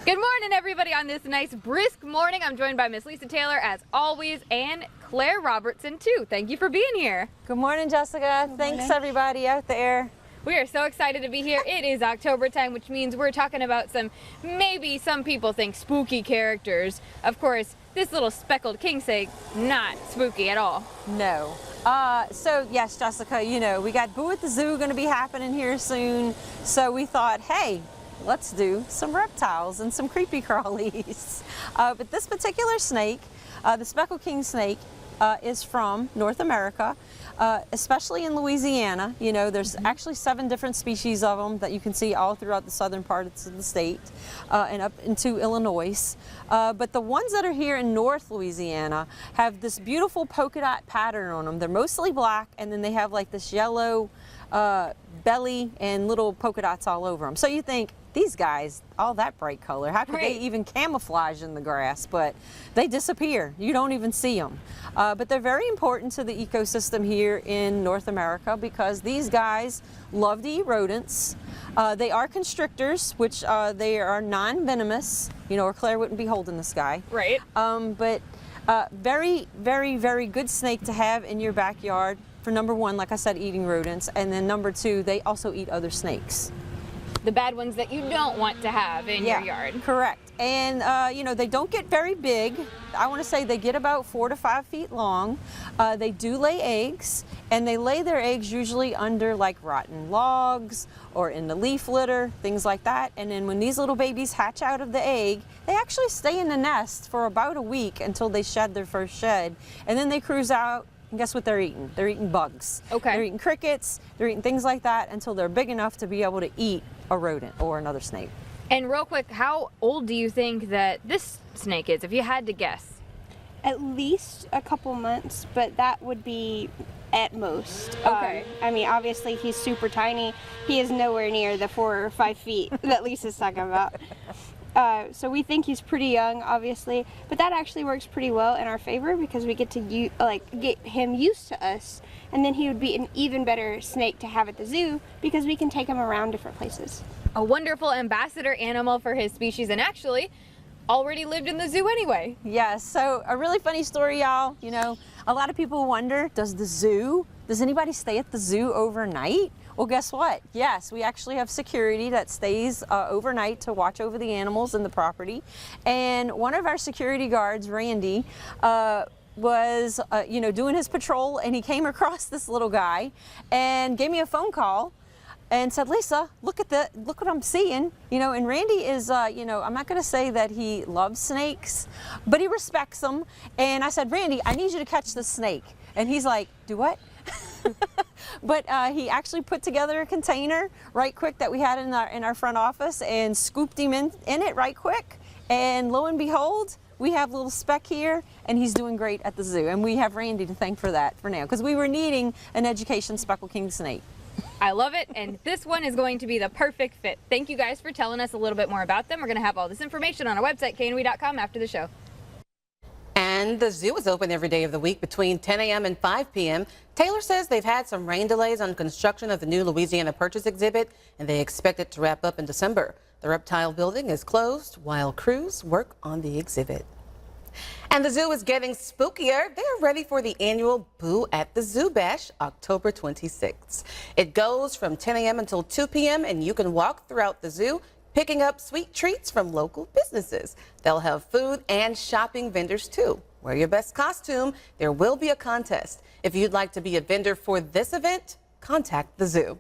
Good morning, everybody, on this nice brisk morning. I'm joined by Miss Lisa Taylor, as always, and Claire Robertson, too. Thank you for being here. Good morning, Jessica. Thanks, everybody out there. We are so excited to be here. It is October time, which means we're talking about maybe some people think spooky characters. Of course, this little speckled kingsnake, not spooky at all. No. So yes, Jessica, you know, we got Boo at the Zoo going to be happening here soon. So we thought, hey, let's do some reptiles and some creepy crawlies. But this particular snake, the speckled kingsnake, is from North America, especially in Louisiana. You know, there's actually 7 different species of them that you can see all throughout the southern parts of the state and up into Illinois. But the ones that are here in North Louisiana have this beautiful polka dot pattern on them. They're mostly black, and then they have like this yellow belly and little polka dots all over them. So you think, these guys, all that bright color, how could they even camouflage in the grass? But they disappear. You don't even see them. But they're very important to the ecosystem here in North America because these guys love to eat rodents. They are constrictors, which they are non-venomous, you know, or Claire wouldn't be holding this guy. Right. But very, very, very good snake to have in your backyard for number 1, like I said, eating rodents. And then number 2, they also eat other snakes. The bad ones that you don't want to have in your yard. Correct. And you know, they don't get very big. I want to say they get about 4 to 5 feet long. They do lay eggs, and they lay their eggs usually under like rotten logs or in the leaf litter, things like that. And then when these little babies hatch out of the egg, they actually stay in the nest for about a week until they shed their first shed. And then they cruise out. And guess what they're eating? They're eating bugs. Okay. They're eating crickets, they're eating things like that until they're big enough to be able to eat a rodent or another snake. And real quick, how old do you think that this snake is, if you had to guess? At least a couple months, but that would be at most. Okay. I mean, obviously he's super tiny. He is nowhere near the 4 or 5 feet that Lisa's talking about. So we think he's pretty young, obviously, but that actually works pretty well in our favor because we get to get him used to us, and then he would be an even better snake to have at the zoo because we can take him around different places. A wonderful ambassador animal for his species, and actually already lived in the zoo anyway. Yes, so a really funny story, y'all. You know, a lot of people wonder, does anybody stay at the zoo overnight? Well, guess what? Yes, we actually have security that stays overnight to watch over the animals in the property. And one of our security guards, Randy, was you know, doing his patrol, and he came across this little guy and gave me a phone call and said, Lisa, look what I'm seeing. You know, and Randy is, you know, I'm not going to say that he loves snakes, but he respects them. And I said, Randy, I need you to catch this snake. And he's like, do what? But he actually put together a container right quick that we had in our front office and scooped him in it right quick. And lo and behold, we have little Speck here, and he's doing great at the zoo. And we have Randy to thank for that for now, because we were needing an education speckled kingsnake. I love it, and this one is going to be the perfect fit. Thank you guys for telling us a little bit more about them. We're going to have all this information on our website, knwe.com, after the show. And the zoo is open every day of the week between 10 a.m. and 5 p.m. Taylor says they've had some rain delays on construction of the new Louisiana Purchase exhibit, and they expect it to wrap up in December. The reptile building is closed while crews work on the exhibit. And the zoo is getting spookier. They're ready for the annual Boo at the Zoo Bash, October 26th. It goes from 10 a.m. until 2 p.m., and you can walk throughout the zoo picking up sweet treats from local businesses. They'll have food and shopping vendors too. Wear your best costume. There will be a contest. If you'd like to be a vendor for this event, contact the zoo.